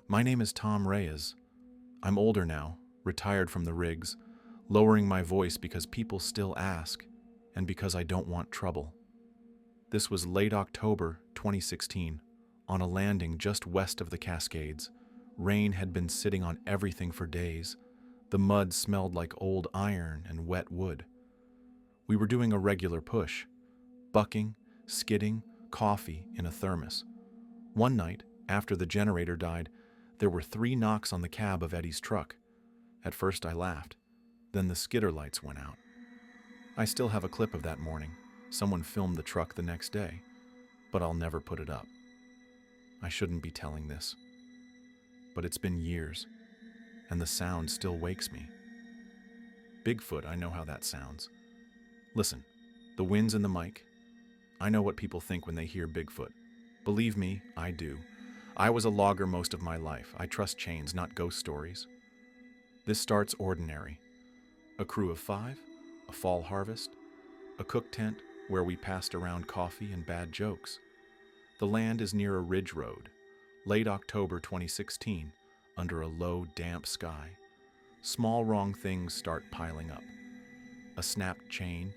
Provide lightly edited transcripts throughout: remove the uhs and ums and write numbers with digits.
My name is Tom Reyes. I'm older now, retired from the rigs, lowering my voice because people still ask, and because I don't want trouble. This was late October 2016, on a landing just west of the Cascades. Rain had been sitting on everything for days. The mud smelled like old iron and wet wood. We were doing a regular push, bucking, skidding, coffee in a thermos. One night, after the generator died, there were 3 knocks on the cab of Eddie's truck. At first I laughed. Then the skidder lights went out. I still have a clip of that morning. Someone filmed the truck the next day, but I'll never put it up. I shouldn't be telling this, but it's been years, and the sound still wakes me. Bigfoot, I know how that sounds. Listen, the wind's in the mic. I know what people think when they hear Bigfoot. Believe me, I do. I was a logger most of my life. I trust chains, not ghost stories. This starts ordinary. A crew of 5, a fall harvest, a cook tent where we passed around coffee and bad jokes. The land is near a ridge road, late October 2016, under a low, damp sky. Small wrong things start piling up. A snapped chain,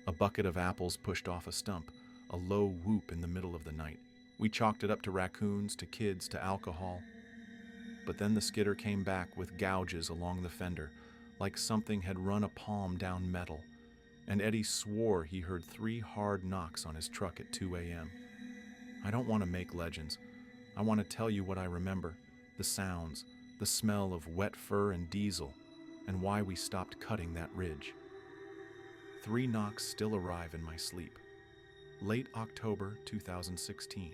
a bucket of apples pushed off a stump, a low whoop in the middle of the night. We chalked it up to raccoons, to kids, to alcohol. But then the skidder came back with gouges along the fender, like something had run a palm down metal, and Eddie swore he heard 3 hard knocks on his truck at 2 a.m. I don't want to make legends. I want to tell you what I remember, the sounds, the smell of wet fur and diesel, and why we stopped cutting that ridge. 3 knocks still arrive in my sleep. Late October 2016.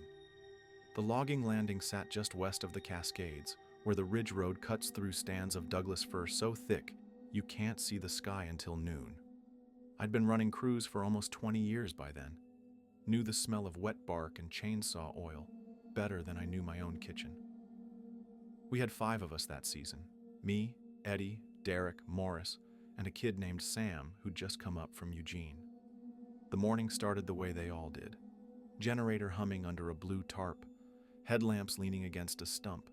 The logging landing sat just west of the Cascades, where the ridge road cuts through stands of Douglas fir so thick you can't see the sky until noon. I'd been running crews for almost 20 years by then. Knew the smell of wet bark and chainsaw oil better than I knew my own kitchen. We had 5 of us that season. Me, Eddie, Derek, Morris, and a kid named Sam who'd just come up from Eugene. The morning started the way they all did. Generator humming under a blue tarp, headlamps leaning against a stump,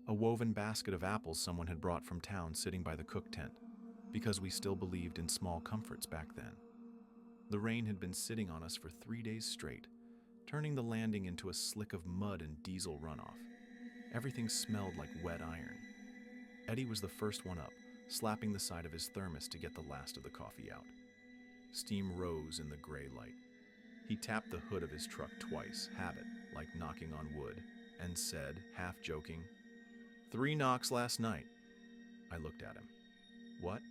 a woven basket of apples someone had brought from town sitting by the cook tent, because we still believed in small comforts back then. The rain had been sitting on us for 3 days straight, turning the landing into a slick of mud and diesel runoff. Everything smelled like wet iron. Eddie was the first one up, slapping the side of his thermos to get the last of the coffee out. Steam rose in the gray light. He tapped the hood of his truck twice, habit, like knocking on wood, and said, half joking, 3 knocks last night. I looked at him. What?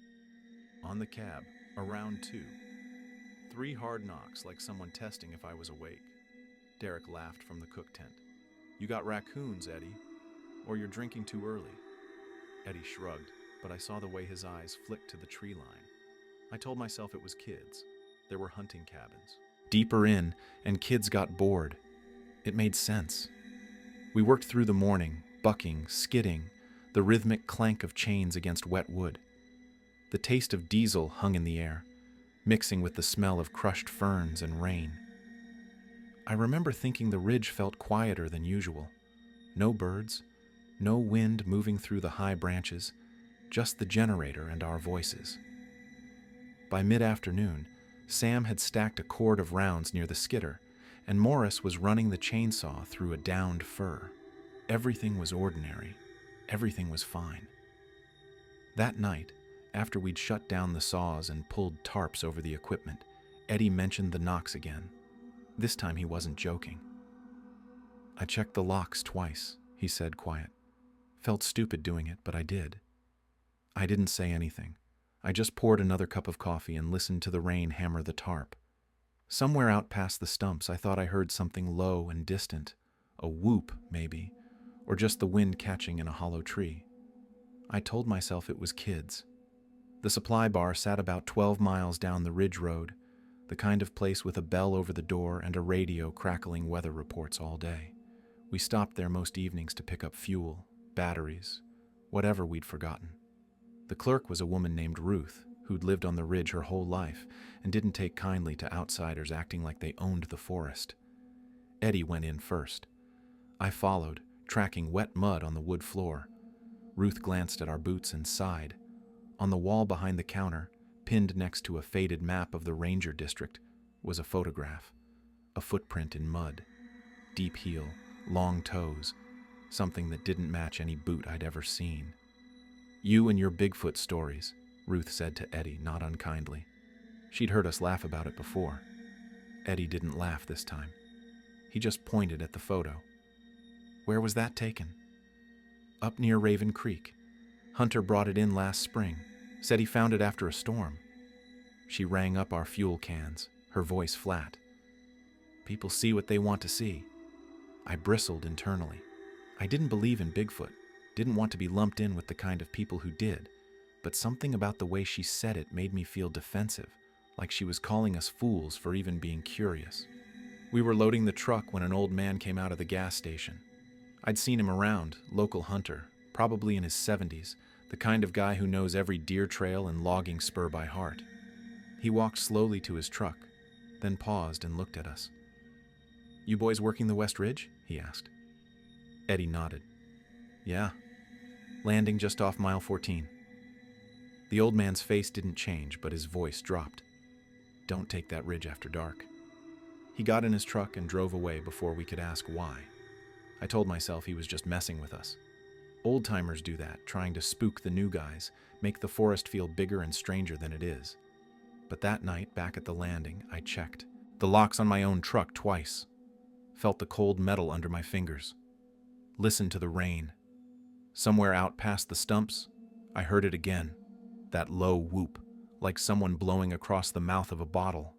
On the cab, around 2. 3 hard knocks, like someone testing if I was awake. Derek laughed from the cook tent. You got raccoons, Eddie. Or you're drinking too early. Eddie shrugged, but I saw the way his eyes flicked to the tree line. I told myself it was kids. There were hunting cabins. Deeper in, and kids got bored. It made sense. We worked through the morning, bucking, skidding, the rhythmic clank of chains against wet wood. The taste of diesel hung in the air, mixing with the smell of crushed ferns and rain. I remember thinking the ridge felt quieter than usual. No birds, no wind moving through the high branches, just the generator and our voices. By mid-afternoon, Sam had stacked a cord of rounds near the skidder, and Morris was running the chainsaw through a downed fir. Everything was ordinary. Everything was fine. That night, after we'd shut down the saws and pulled tarps over the equipment, Eddie mentioned the knocks again. This time he wasn't joking. I checked the locks twice, he said, quiet. Felt stupid doing it, but I did. I didn't say anything. I just poured another cup of coffee and listened to the rain hammer the tarp. Somewhere out past the stumps, I thought I heard something low and distant, a whoop, maybe, or just the wind catching in a hollow tree. I told myself it was kids. The supply bar sat about 12 miles down the ridge road, the kind of place with a bell over the door and a radio crackling weather reports all day. We stopped there most evenings to pick up fuel, batteries, whatever we'd forgotten. The clerk was a woman named Ruth, who'd lived on the ridge her whole life and didn't take kindly to outsiders acting like they owned the forest. Eddie went in first. I followed, tracking wet mud on the wood floor. Ruth glanced at our boots and sighed. On the wall behind the counter, pinned next to a faded map of the Ranger District, was a photograph. A footprint in mud. Deep heel, long toes, something that didn't match any boot I'd ever seen. "You and your Bigfoot stories," Ruth said to Eddie, not unkindly. She'd heard us laugh about it before. Eddie didn't laugh this time. He just pointed at the photo. "Where was that taken?" "Up near Raven Creek. Hunter brought it in last spring. Said he found it after a storm." She rang up our fuel cans, her voice flat. "People see what they want to see." I bristled internally. I didn't believe in Bigfoot, didn't want to be lumped in with the kind of people who did, but something about the way she said it made me feel defensive, like she was calling us fools for even being curious. We were loading the truck when an old man came out of the gas station. I'd seen him around, local hunter, probably in his 70s, the kind of guy who knows every deer trail and logging spur by heart. He walked slowly to his truck, then paused and looked at us. "You boys working the West Ridge?" he asked. Eddie nodded. "Yeah. Landing just off mile 14. The old man's face didn't change, but his voice dropped. "Don't take that ridge after dark." He got in his truck and drove away before we could ask why. I told myself he was just messing with us. Old-timers do that, trying to spook the new guys, make the forest feel bigger and stranger than it is. But that night, back at the landing, I checked the locks on my own truck twice. Felt the cold metal under my fingers. Listened to the rain. Somewhere out past the stumps, I heard it again. That low whoop, like someone blowing across the mouth of a bottle.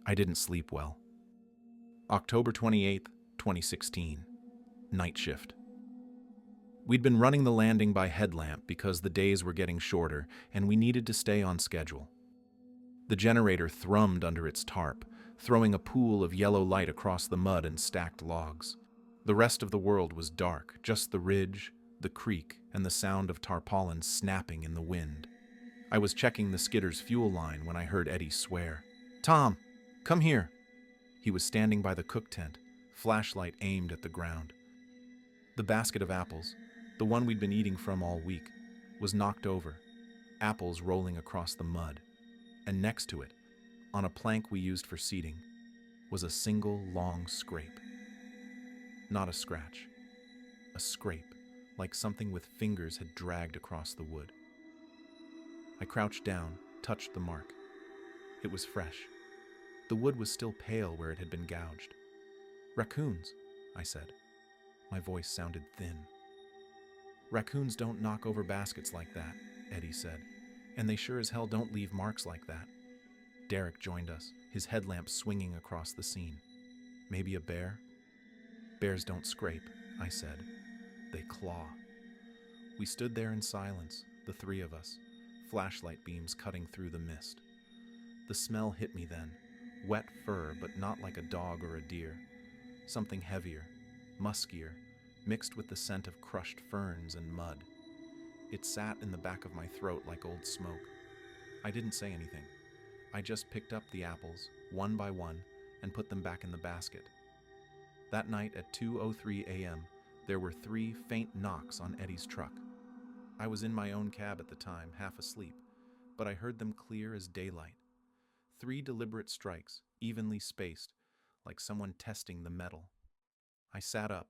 I didn't sleep well. October 28th, 2016. Night shift. We'd been running the landing by headlamp because the days were getting shorter and we needed to stay on schedule. The generator thrummed under its tarp, throwing a pool of yellow light across the mud and stacked logs. The rest of the world was dark, just the ridge, the creek, and the sound of tarpaulins snapping in the wind. I was checking the skidder's fuel line when I heard Eddie swear. "Tom, come here." He was standing by the cook tent, flashlight aimed at the ground. The basket of apples, the one we'd been eating from all week, was knocked over, apples rolling across the mud. And next to it, on a plank we used for seating, was a single long scrape. Not a scratch. A scrape, like something with fingers had dragged across the wood. I crouched down, touched the mark. It was fresh. The wood was still pale where it had been gouged. "Raccoons," I said. My voice sounded thin. "Raccoons don't knock over baskets like that," Eddie said, "and they sure as hell don't leave marks like that." Derek joined us, his headlamp swinging across the scene. "Maybe a bear?" "Bears don't scrape," I said. "They claw." We stood there in silence, the three of us, flashlight beams cutting through the mist. The smell hit me then, wet fur, but not like a dog or a deer. Something heavier, muskier, mixed with the scent of crushed ferns and mud. It sat in the back of my throat like old smoke. I didn't say anything. I just picked up the apples, one by one, and put them back in the basket. That night at 2:03 a.m., there were 3 faint knocks on Eddie's truck. I was in my own cab at the time, half asleep, but I heard them clear as daylight. 3 deliberate strikes, evenly spaced, like someone testing the metal. I sat up,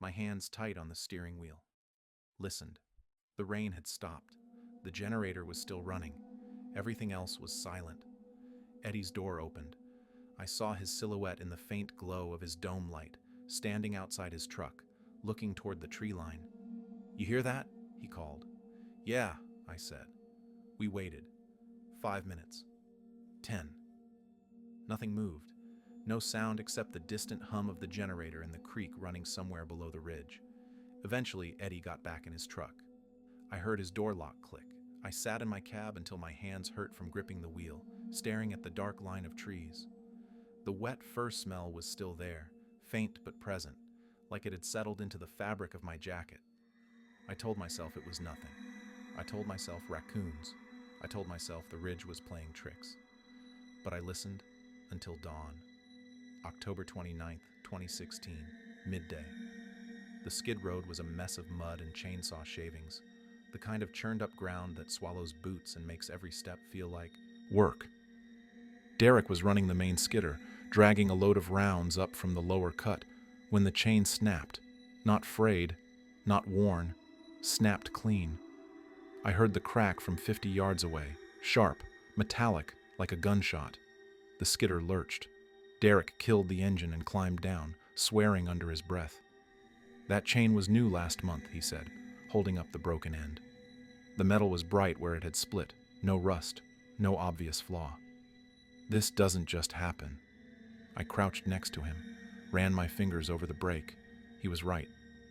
my hands tight on the steering wheel. Listened. The rain had stopped. The generator was still running. Everything else was silent. Eddie's door opened. I saw his silhouette in the faint glow of his dome light, standing outside his truck, looking toward the tree line. "You hear that?" he called. "Yeah," I said. We waited. 5 minutes. 10. Nothing moved. No sound except the distant hum of the generator in the creek running somewhere below the ridge. Eventually, Eddie got back in his truck. I heard his door lock click. I sat in my cab until my hands hurt from gripping the wheel, staring at the dark line of trees. The wet fur smell was still there, faint but present, like it had settled into the fabric of my jacket. I told myself it was nothing. I told myself raccoons. I told myself the ridge was playing tricks. But I listened until dawn. October 29th, 2016, midday. The skid road was a mess of mud and chainsaw shavings, the kind of churned up ground that swallows boots and makes every step feel like work. Derek was running the main skidder, dragging a load of rounds up from the lower cut, when the chain snapped. Not frayed, not worn, snapped clean. I heard the crack from 50 yards away, sharp, metallic, like a gunshot. The skidder lurched. Derek killed the engine and climbed down, swearing under his breath. That chain was new last month, he said, holding up the broken end. The metal was bright where it had split, no rust, no obvious flaw. This doesn't just happen. I crouched next to him, ran my fingers over the brake. He was right.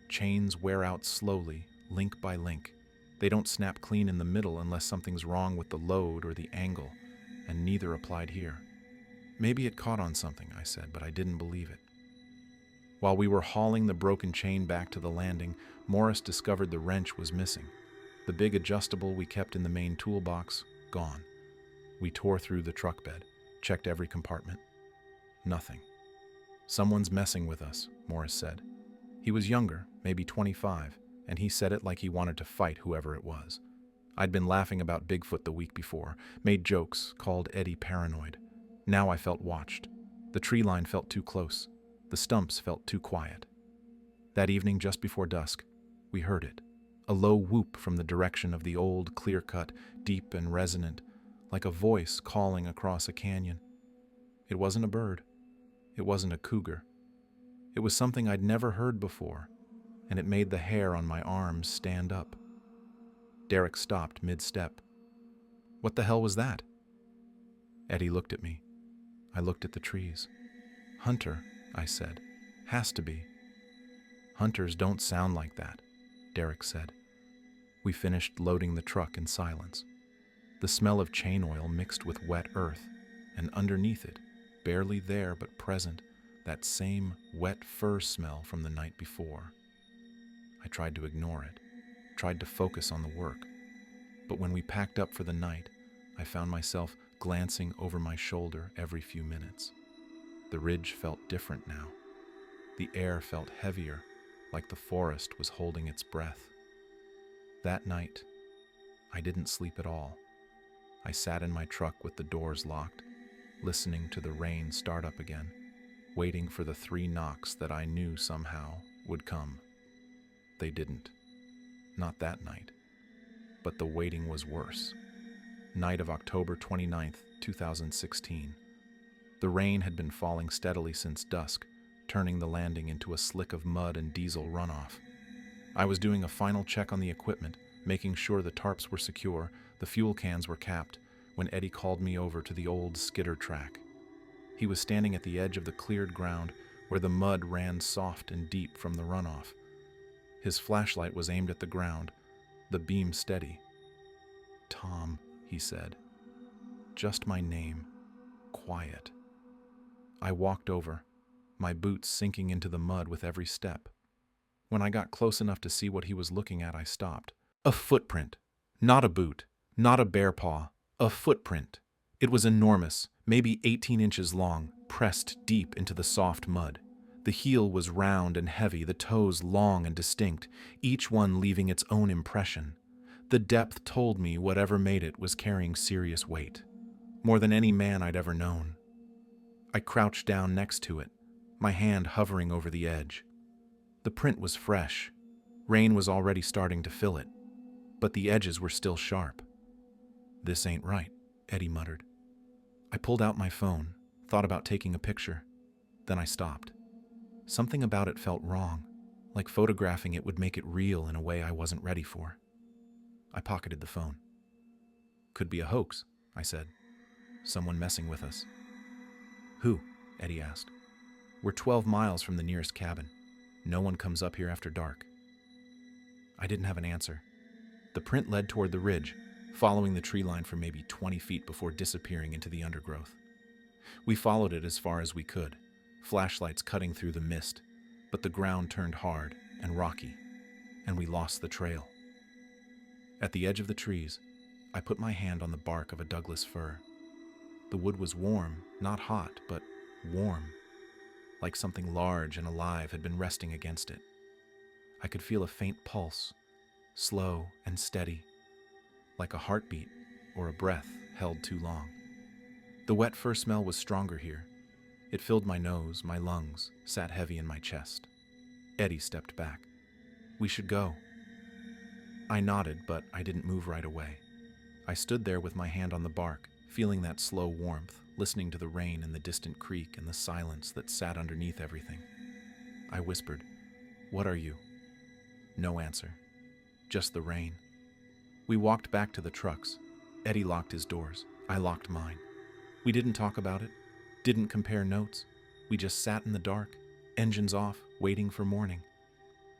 Chains wear out slowly, link by link. They don't snap clean in the middle unless something's wrong with the load or the angle, and neither applied here. Maybe it caught on something, I said, but I didn't believe it. While we were hauling the broken chain back to the landing, Morris discovered the wrench was missing. The big adjustable we kept in the main toolbox, gone. We tore through the truck bed, checked every compartment. Nothing. Someone's messing with us, Morris said. He was younger, maybe 25, and he said it like he wanted to fight whoever it was. I'd been laughing about Bigfoot the week before, made jokes, called Eddie paranoid. Now I felt watched. The tree line felt too close. The stumps felt too quiet. That evening, just before dusk, we heard it. A low whoop from the direction of the old, clear-cut, deep and resonant, like a voice calling across a canyon. It wasn't a bird. It wasn't a cougar. It was something I'd never heard before, and it made the hair on my arms stand up. Derek stopped mid-step. What the hell was that? Eddie looked at me. I looked at the trees. Hunter, I said. Has to be. Hunters don't sound like that, Derek said. We finished loading the truck in silence. The smell of chain oil mixed with wet earth, and underneath it, barely there but present, that same wet fur smell from the night before. I tried to ignore it, tried to focus on the work. But when we packed up for the night, I found myself glancing over my shoulder every few minutes. The ridge felt different now. The air felt heavier, like the forest was holding its breath. That night, I didn't sleep at all. I sat in my truck with the doors locked, listening to the rain start up again, waiting for the 3 knocks that I knew somehow would come. They didn't. Not that night. But the waiting was worse. Night of October 29th, 2016. The rain had been falling steadily since dusk, turning the landing into a slick of mud and diesel runoff. I was doing a final check on the equipment, making sure the tarps were secure, the fuel cans were capped, when Eddie called me over to the old skidder track. He was standing at the edge of the cleared ground where the mud ran soft and deep from the runoff. His flashlight was aimed at the ground, the beam steady. Tom, he said. Just my name. Quiet. I walked over, my boots sinking into the mud with every step. When I got close enough to see what he was looking at, I stopped. A footprint. Not a boot. Not a bear paw. A footprint. It was enormous, maybe 18 inches long, pressed deep into the soft mud. The heel was round and heavy, the toes long and distinct, each one leaving its own impression. The depth told me whatever made it was carrying serious weight, more than any man I'd ever known. I crouched down next to it, my hand hovering over the edge. The print was fresh. Rain was already starting to fill it, but the edges were still sharp. This ain't right, Eddie muttered. I pulled out my phone, thought about taking a picture. Then I stopped. Something about it felt wrong, like photographing it would make it real in a way I wasn't ready for. I pocketed the phone. Could be a hoax, I said. Someone messing with us. Who? Eddie asked. We're 12 miles from the nearest cabin. No one comes up here after dark. I didn't have an answer. The print led toward the ridge, following the tree line for maybe 20 feet before disappearing into the undergrowth. We followed it as far as we could, flashlights cutting through the mist, but the ground turned hard and rocky, and we lost the trail. At the edge of the trees, I put my hand on the bark of a Douglas fir. The wood was warm, not hot, but warm, like something large and alive had been resting against it. I could feel a faint pulse, slow and steady, like a heartbeat or a breath held too long. The wet fur smell was stronger here. It filled my nose, my lungs sat heavy in my chest. Eddie stepped back. "We should go." I nodded, but I didn't move right away. I stood there with my hand on the bark, feeling that slow warmth, listening to the rain and the distant creek and the silence that sat underneath everything. I whispered, "What are you?" No answer. Just the rain. We walked back to the trucks. Eddie locked his doors. I locked mine. We didn't talk about it, didn't compare notes. We just sat in the dark, engines off, waiting for morning.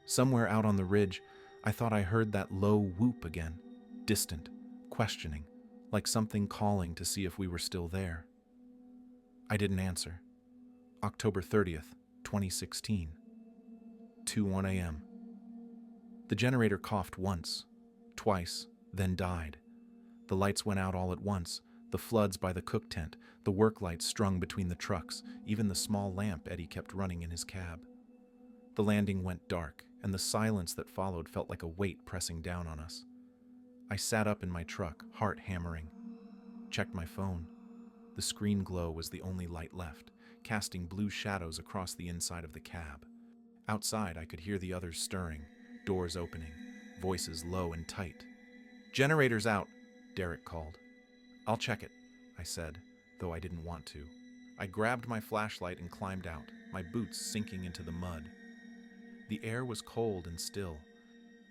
Somewhere out on the ridge, I thought I heard that low whoop again, distant, questioning, like something calling to see if we were still there. I didn't answer. October 30th, 2016, 2:01 a.m. The generator coughed once, twice, then died. The lights went out all at once, the floods by the cook tent, the work lights strung between the trucks, even the small lamp Eddie kept running in his cab. The landing went dark, and the silence that followed felt like a weight pressing down on us. I sat up in my truck, heart hammering. Checked my phone. The screen glow was the only light left, casting blue shadows across the inside of the cab. Outside, I could hear the others stirring, doors opening, voices low and tight. "Generator's out," Derek called. "I'll check it," I said, though I didn't want to. I grabbed my flashlight and climbed out, my boots sinking into the mud. The air was cold and still,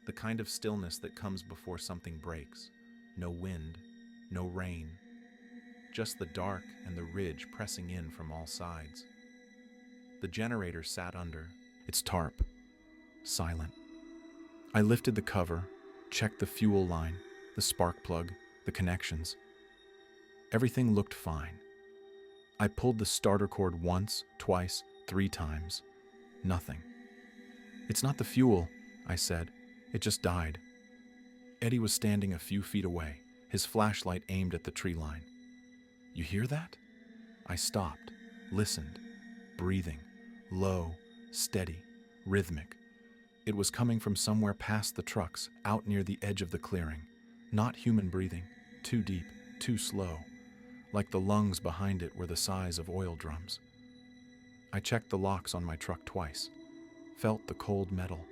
the kind of stillness that comes before something breaks. No wind, no rain, just the dark and the ridge pressing in from all sides. The generator sat under, its tarp, silent. I lifted the cover, checked the fuel line, the spark plug, the connections. Everything looked fine. I pulled the starter cord once, twice, 3 times. Nothing. "It's not the fuel," I said. "It just died." Eddie was standing a few feet away, his flashlight aimed at the tree line. "You hear that?" I stopped, listened, breathing, low, steady, rhythmic. It was coming from somewhere past the trucks, out near the edge of the clearing. Not human breathing, too deep, too slow, like the lungs behind it were the size of oil drums. I checked the locks on my truck twice, felt the cold metal,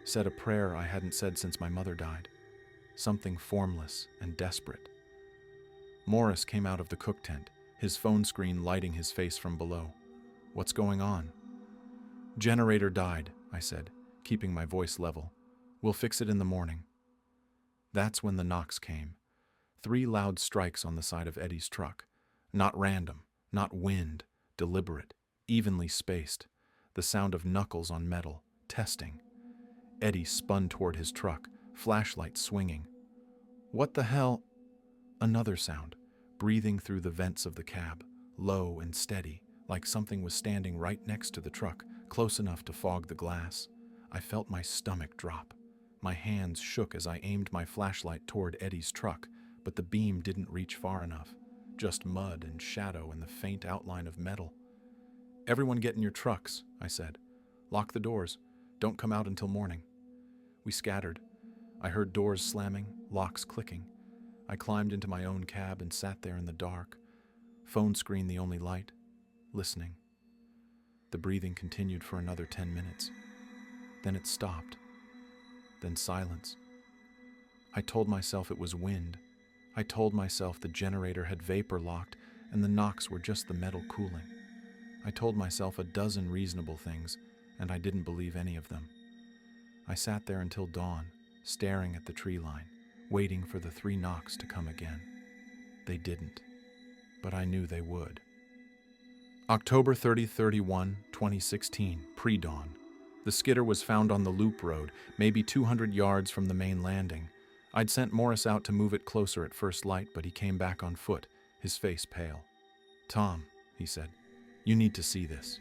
said a prayer I hadn't said since my mother died, something formless and desperate. Morris came out of the cook tent, his phone screen lighting his face from below. "What's going on?" "Generator died," I said, keeping my voice level. "We'll fix it in the morning." That's when the knocks came. 3 loud strikes on the side of Eddie's truck. Not random, not wind, deliberate, evenly spaced. The sound of knuckles on metal, testing. Eddie spun toward his truck, flashlight swinging. "What the hell?" Another sound, breathing through the vents of the cab, low and steady, like something was standing right next to the truck, close enough to fog the glass. I felt my stomach drop. My hands shook as I aimed my flashlight toward Eddie's truck, but the beam didn't reach far enough. Just mud and shadow and the faint outline of metal. "Everyone get in your trucks," I said. "Lock the doors. Don't come out until morning." We scattered. I heard doors slamming, locks clicking. I climbed into my own cab and sat there in the dark, phone screen the only light, listening. The breathing continued for another 10 minutes. Then it stopped. Then silence. I told myself it was wind. I told myself the generator had vapor locked and the knocks were just the metal cooling. I told myself a dozen reasonable things, and I didn't believe any of them. I sat there until dawn, staring at the tree line, waiting for the 3 knocks to come again. They didn't, but I knew they would. October 31, 2016, pre-dawn. The skidder was found on the loop road, maybe 200 yards from the main landing. I'd sent Morris out to move it closer at first light, but he came back on foot, his face pale. "Tom," he said, "you need to see this."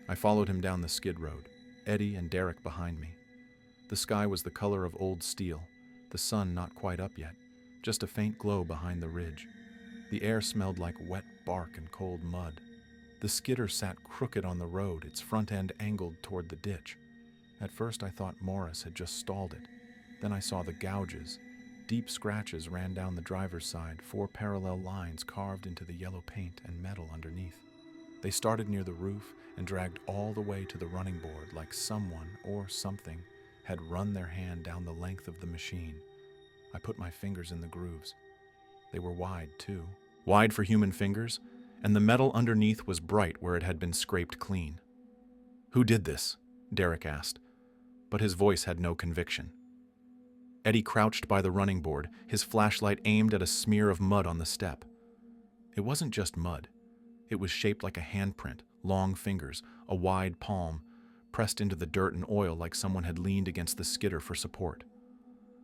I followed him down the skid road, Eddie and Derek behind me. The sky was the color of old steel, the sun not quite up yet, just a faint glow behind the ridge. The air smelled like wet bark and cold mud. The skidder sat crooked on the road, its front end angled toward the ditch. At first I thought Morris had just stalled it. Then I saw the gouges. Deep scratches ran down the driver's side, 4 parallel lines carved into the yellow paint and metal underneath. They started near the roof and dragged all the way to the running board like someone or something had run their hand down the length of the machine. I put my fingers in the grooves. They were wide, too. Wide for human fingers, and the metal underneath was bright where it had been scraped clean. "Who did this?" Derek asked, but his voice had no conviction. Eddie crouched by the running board, his flashlight aimed at a smear of mud on the step. It wasn't just mud. It was shaped like a handprint, long fingers, a wide palm, pressed into the dirt and oil like someone had leaned against the skidder for support.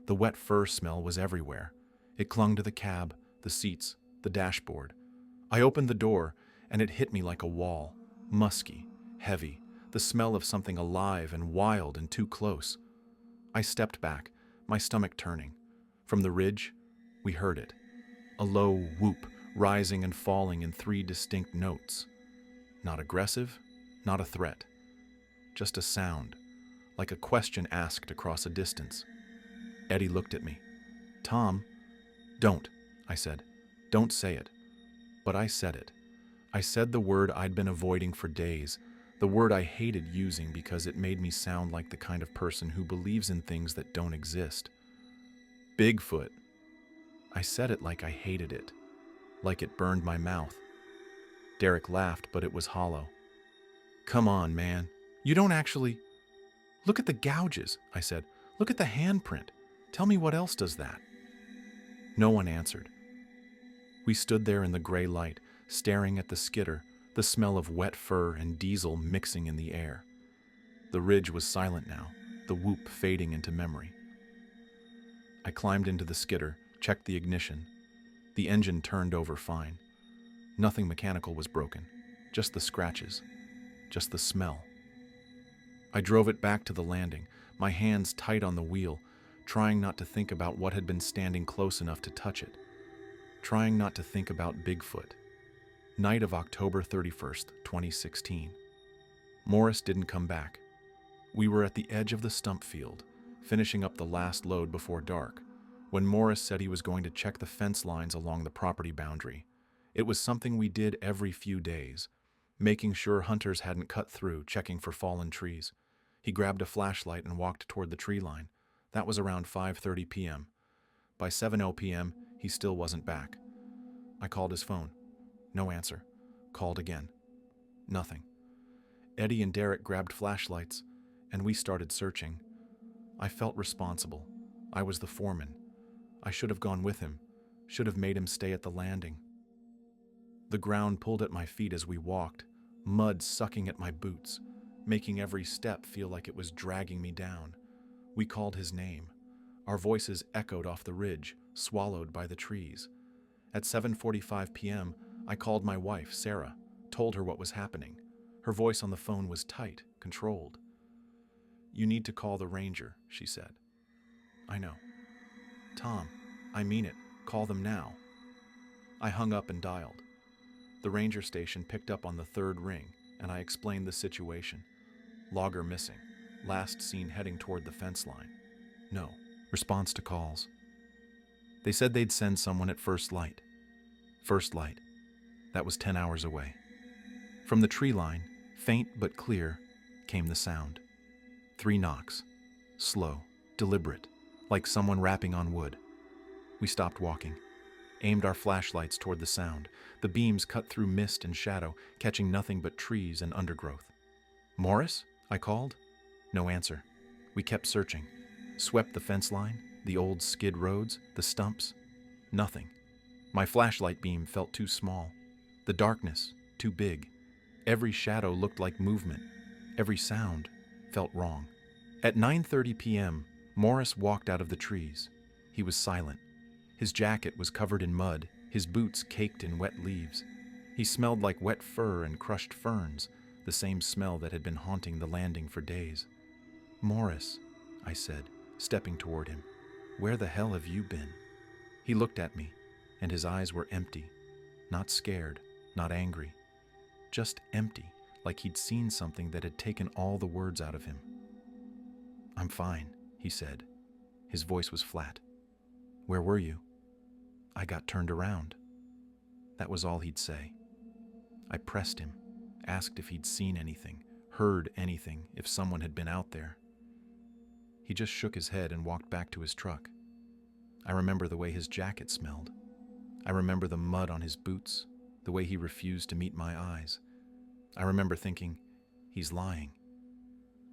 The wet fur smell was everywhere. It clung to the cab, the seats, the dashboard. I opened the door, and it hit me like a wall, musky, heavy, the smell of something alive and wild and too close. I stepped back, my stomach turning. From the ridge, we heard it, a low whoop rising and falling in 3 distinct notes. Not aggressive, not a threat. Just a sound, like a question asked across a distance. Eddie looked at me. "Tom." "Don't," I said. "Don't say it." But I said it. I said the word I'd been avoiding for days, the word I hated using because it made me sound like the kind of person who believes in things that don't exist. Bigfoot. I said it like I hated it, like it burned my mouth. Derek laughed, but it was hollow. "Come on, man. You don't actually—" "Look at the gouges," I said. "Look at the handprint. Tell me what else does that." No one answered. We stood there in the gray light, staring at the skidder, the smell of wet fur and diesel mixing in the air. The ridge was silent now, the whoop fading into memory. I climbed into the skidder, checked the ignition. The engine turned over fine. Nothing mechanical was broken, just the scratches, just the smell. I drove it back to the landing, my hands tight on the wheel, trying not to think about what had been standing close enough to touch it. Trying not to think about Bigfoot. Night of October 31st, 2016. Morris didn't come back. We were at the edge of the stump field, finishing up the last load before dark, when Morris said he was going to check the fence lines along the property boundary. It was something we did every few days, making sure hunters hadn't cut through, checking for fallen trees. He grabbed a flashlight and walked toward the tree line. That was around 5:30 p.m. By 7:00 p.m., he still wasn't back. I called his phone. No answer. Called again. Nothing. Eddie and Derek grabbed flashlights, and we started searching. I felt responsible. I was the foreman. I should have gone with him, should have made him stay at the landing. The ground pulled at my feet as we walked, mud sucking at my boots, making every step feel like it was dragging me down. We called his name. Our voices echoed off the ridge, swallowed by the trees. At 7:45 p.m., I called my wife, Sarah, told her what was happening. Her voice on the phone was tight, controlled. "You need to call the ranger," she said. "I know." "Tom, I mean it. Call them now." I hung up and dialed. The ranger station picked up on the 3rd ring, and I explained the situation. Logger missing. Last seen heading toward the fence line. No. Response to calls. They said they'd send someone at first light. First light. That was 10 hours away. From the tree line, faint but clear, came the sound. 3 knocks. Slow, deliberate, like someone rapping on wood. We stopped walking, aimed our flashlights toward the sound. The beams cut through mist and shadow, catching nothing but trees and undergrowth. "Morris?" I called. No answer. We kept searching. Swept the fence line, the old skid roads, the stumps. Nothing. My flashlight beam felt too small. The darkness, too big. Every shadow looked like movement. Every sound felt wrong. At 9:30 p.m., Morris walked out of the trees. He was silent. His jacket was covered in mud, his boots caked in wet leaves. He smelled like wet fur and crushed ferns, the same smell that had been haunting the landing for days. "Morris," I said, stepping toward him, "where the hell have you been?" He looked at me, and his eyes were empty. Not scared, not angry. Just empty, like he'd seen something that had taken all the words out of him. "I'm fine," he said. His voice was flat. "Where were you?" "I got turned around." That was all he'd say. I pressed him, asked if he'd seen anything, heard anything, if someone had been out there. He just shook his head and walked back to his truck. I remember the way his jacket smelled. I remember the mud on his boots, the way he refused to meet my eyes. I remember thinking, he's lying.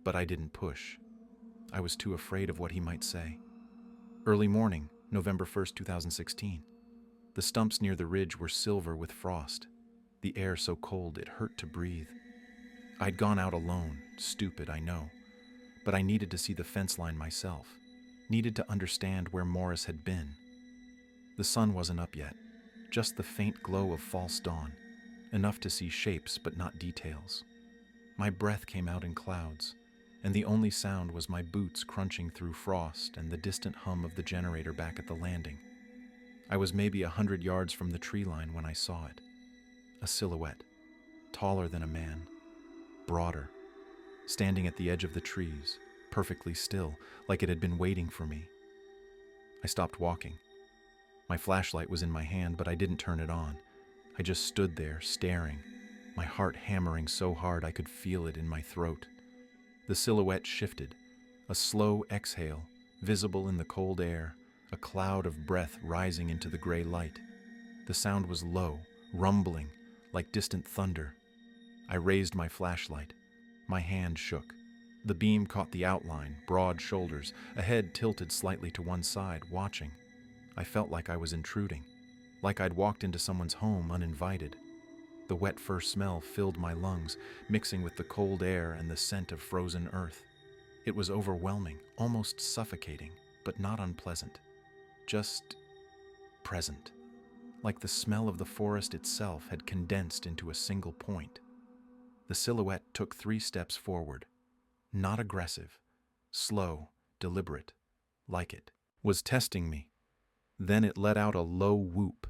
But I didn't push. I was too afraid of what he might say. Early morning, November 1st, 2016. The stumps near the ridge were silver with frost. The air so cold it hurt to breathe. I'd gone out alone, stupid, I know. But I needed to see the fence line myself, needed to understand where Morris had been. The sun wasn't up yet, just the faint glow of false dawn, enough to see shapes but not details. My breath came out in clouds, and the only sound was my boots crunching through frost and the distant hum of the generator back at the landing. I was maybe 100 yards from the tree line when I saw it. A silhouette, taller than a man, broader, standing at the edge of the trees, perfectly still, like it had been waiting for me. I stopped walking. My flashlight was in my hand, but I didn't turn it on. I just stood there, staring, my heart hammering so hard I could feel it in my throat. The silhouette shifted, a slow exhale, visible in the cold air, a cloud of breath rising into the gray light. The sound was low, rumbling, like distant thunder. I raised my flashlight. My hand shook. The beam caught the outline, broad shoulders, a head tilted slightly to one side, watching. I felt like I was intruding, like I'd walked into someone's home uninvited. The wet fur smell filled my lungs, mixing with the cold air and the scent of frozen earth. It was overwhelming, almost suffocating, but not unpleasant. Just present, like the smell of the forest itself had condensed into a single point. The silhouette took 3 steps forward, not aggressive, slow, deliberate, like it was testing me. Then it let out a low whoop,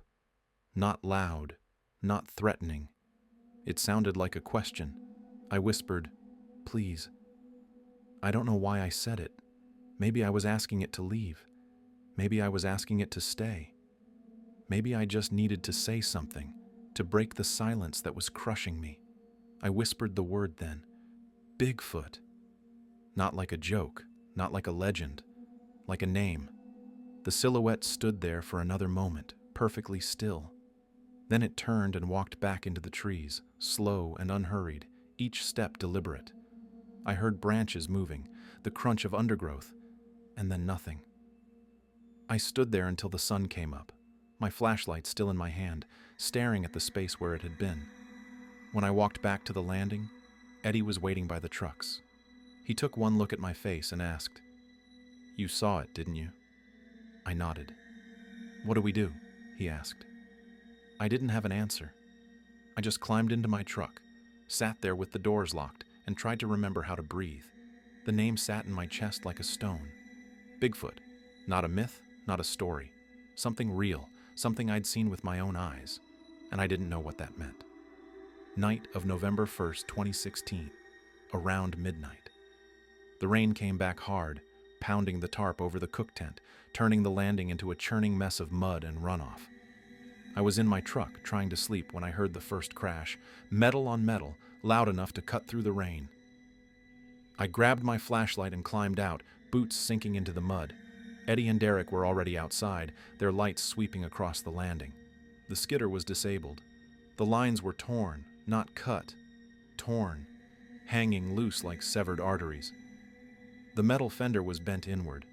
not loud, not threatening. It sounded like a question. I whispered, "Please." I don't know why I said it. Maybe I was asking it to leave. Maybe I was asking it to stay. Maybe I just needed to say something, to break the silence that was crushing me. I whispered the word then, Bigfoot. Not like a joke, not like a legend, like a name. The silhouette stood there for another moment, perfectly still. Then it turned and walked back into the trees, slow and unhurried, each step deliberate. I heard branches moving, the crunch of undergrowth, and then nothing. I stood there until the sun came up, my flashlight still in my hand, staring at the space where it had been. When I walked back to the landing, Eddie was waiting by the trucks. He took one look at my face and asked, "You saw it, didn't you?" I nodded. "What do we do?" he asked. I didn't have an answer. I just climbed into my truck, sat there with the doors locked, and tried to remember how to breathe. The name sat in my chest like a stone. Bigfoot. Not a myth, not a story. Something real, something I'd seen with my own eyes, and I didn't know what that meant. Night of November 1st, 2016, around midnight. The rain came back hard, pounding the tarp over the cook tent, turning the landing into a churning mess of mud and runoff. I was in my truck, trying to sleep, when I heard the first crash, metal on metal, loud enough to cut through the rain. I grabbed my flashlight and climbed out, boots sinking into the mud. Eddie and Derek were already outside, their lights sweeping across the landing. The skidder was disabled. The lines were torn, not cut. Torn, hanging loose like severed arteries. The metal fender was bent inward,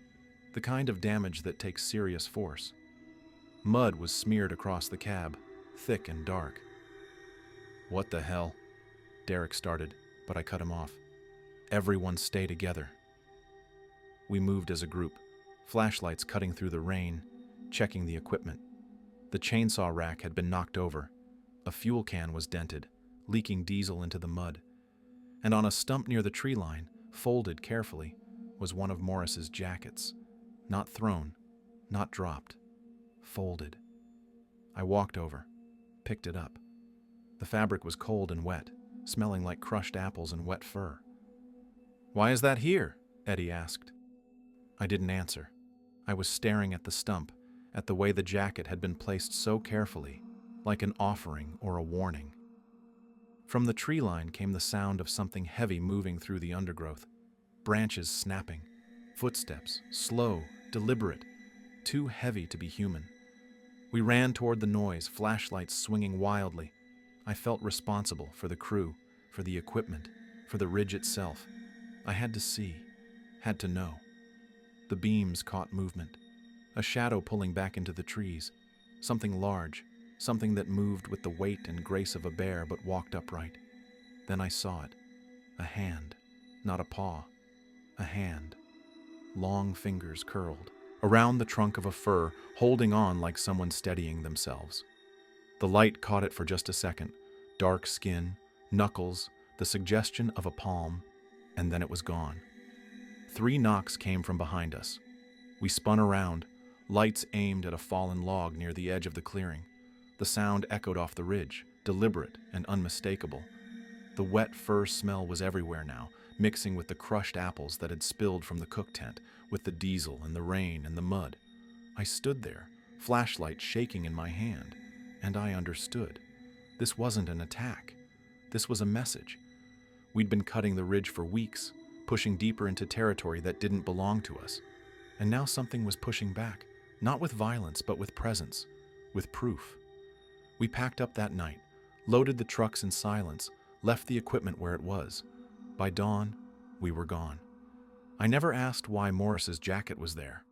the kind of damage that takes serious force. Mud was smeared across the cab, thick and dark. "What the hell?" Derek started, but I cut him off. "Everyone stay together." We moved as a group, flashlights cutting through the rain, checking the equipment. The chainsaw rack had been knocked over. A fuel can was dented, leaking diesel into the mud. And on a stump near the tree line, folded carefully, was one of Morris's jackets. Not thrown, not dropped. Folded. I walked over, picked it up. The fabric was cold and wet, smelling like crushed apples and wet fur. "Why is that here?" Eddie asked. I didn't answer. I was staring at the stump, at the way the jacket had been placed so carefully, like an offering or a warning. From the tree line came the sound of something heavy moving through the undergrowth, branches snapping, footsteps, slow, deliberate, too heavy to be human. We ran toward the noise, flashlights swinging wildly. I felt responsible for the crew, for the equipment, for the ridge itself. I had to see, had to know. The beams caught movement, a shadow pulling back into the trees, something large, something that moved with the weight and grace of a bear but walked upright. Then I saw it, a hand, not a paw, a hand, long fingers curled, around the trunk of a fir, holding on like someone steadying themselves. The light caught it for just a second, dark skin, knuckles, the suggestion of a palm, and then it was gone. 3 knocks came from behind us. We spun around, lights aimed at a fallen log near the edge of the clearing. The sound echoed off the ridge, deliberate and unmistakable. The wet fir smell was everywhere now, mixing with the crushed apples that had spilled from the cook tent, with the diesel and the rain and the mud. I stood there, flashlight shaking in my hand, and I understood. This wasn't an attack. This was a message. We'd been cutting the ridge for weeks, pushing deeper into territory that didn't belong to us. And now something was pushing back, not with violence, but with presence, with proof. We packed up that night, loaded the trucks in silence, left the equipment where it was. By dawn, we were gone. I never asked why Morris's jacket was there.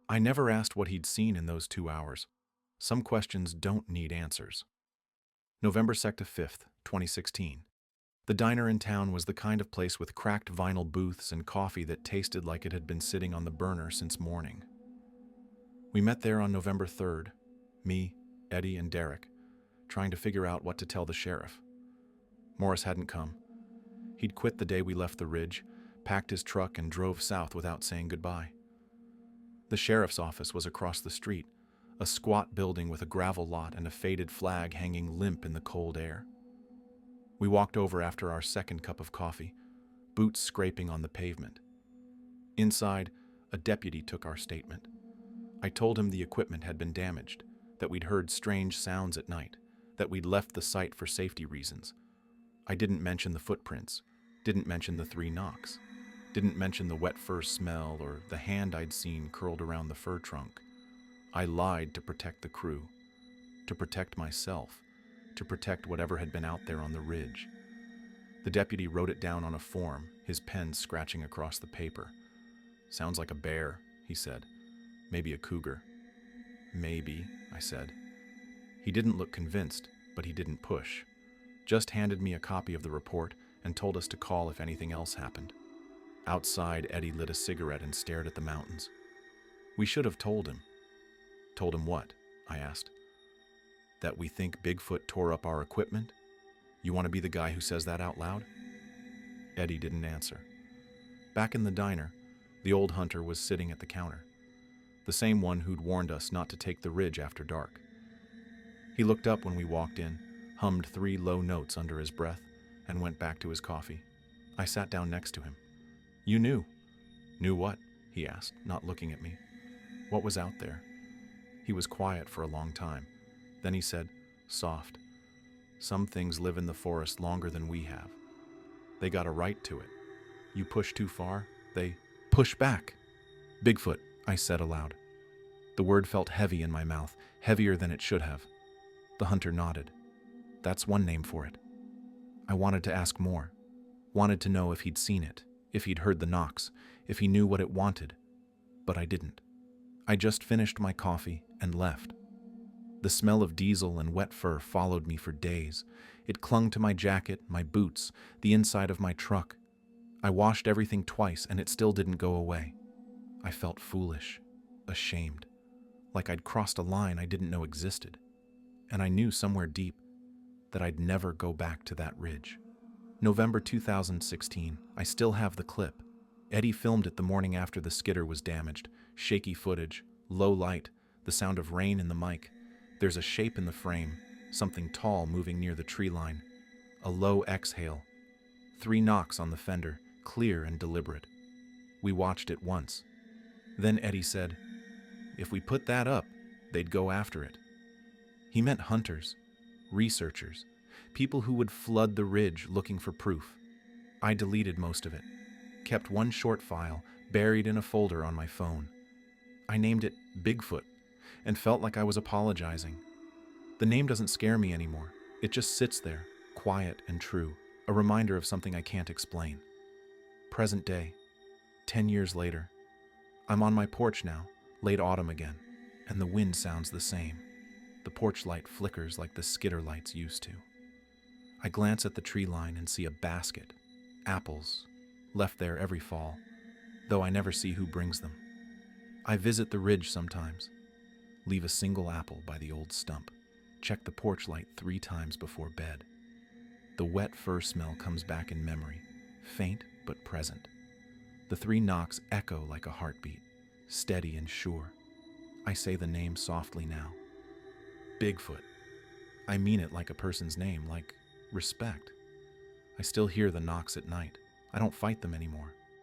I never asked what he'd seen in those 2 hours. Some questions don't need answers. November 5th, 2016. The diner in town was the kind of place with cracked vinyl booths and coffee that tasted like it had been sitting on the burner since morning. We met there on November 3rd, me, Eddie, and Derek, trying to figure out what to tell the sheriff. Morris hadn't come. He'd quit the day we left the ridge, packed his truck, and drove south without saying goodbye. The sheriff's office was across the street, a squat building with a gravel lot and a faded flag hanging limp in the cold air. We walked over after our second cup of coffee, boots scraping on the pavement. Inside, a deputy took our statement. I told him the equipment had been damaged, that we'd heard strange sounds at night, that we'd left the site for safety reasons. I didn't mention the footprints, didn't mention the 3 knocks, didn't mention the wet fur smell or the hand I'd seen curled around the fir trunk. I lied to protect the crew, to protect myself, to protect whatever had been out there on the ridge. The deputy wrote it down on a form, his pen scratching across the paper. Sounds like a bear, he said. Maybe a cougar. Maybe, I said. He didn't look convinced, but he didn't push. Just handed me a copy of the report and told us to call if anything else happened. Outside, Eddie lit a cigarette and stared at the mountains. We should have told him. Told him what? I asked. That we think Bigfoot tore up our equipment? You want to be the guy who says that out loud? Eddie didn't answer. Back in the diner, the old hunter was sitting at the counter, the same one who'd warned us not to take the ridge after dark. He looked up when we walked in, hummed 3 low notes under his breath, and went back to his coffee. I sat down next to him. You knew. Knew what? He asked, not looking at me. What was out there? He was quiet for a long time. Then he said, soft, some things live in the forest longer than we have. They got a right to it. You push too far, they push back. Bigfoot, I said aloud. The word felt heavy in my mouth, heavier than it should have. The hunter nodded. That's one name for it. I wanted to ask more. Wanted to know if he'd seen it, if he'd heard the knocks, if he knew what it wanted. But I didn't. I just finished my coffee and left. The smell of diesel and wet fur followed me for days. It clung to my jacket, my boots, the inside of my truck. I washed everything twice and it still didn't go away. I felt foolish, ashamed, like I'd crossed a line I didn't know existed. And I knew somewhere deep that I'd never go back to that ridge. November 2016, I still have the clip. Eddie filmed it the morning after the skidder was damaged. Shaky footage, low light, the sound of rain in the mic. There's a shape in the frame, something tall moving near the tree line. A low exhale. 3 knocks on the fender, clear and deliberate. We watched it once. Then Eddie said, if we put that up, they'd go after it. He meant hunters, researchers, people who would flood the ridge looking for proof. I deleted most of it, kept one short file buried in a folder on my phone. I named it Bigfoot and felt like I was apologizing. The name doesn't scare me anymore. It just sits there, quiet and true, a reminder of something I can't explain. Present day, 10 years later. I'm on my porch now, late autumn again, and the wind sounds the same. The porch light flickers like the skidder lights used to. I glance at the tree line and see a basket, apples, left there every fall, though I never see who brings them. I visit the ridge sometimes, leave a single apple by the old stump, check the porch light 3 times before bed. The wet fur smell comes back in memory, faint but present. The 3 knocks echo like a heartbeat, steady and sure. I say the name softly now. Bigfoot. I mean it like a person's name, like respect. I still hear the knocks at night. I don't fight them anymore.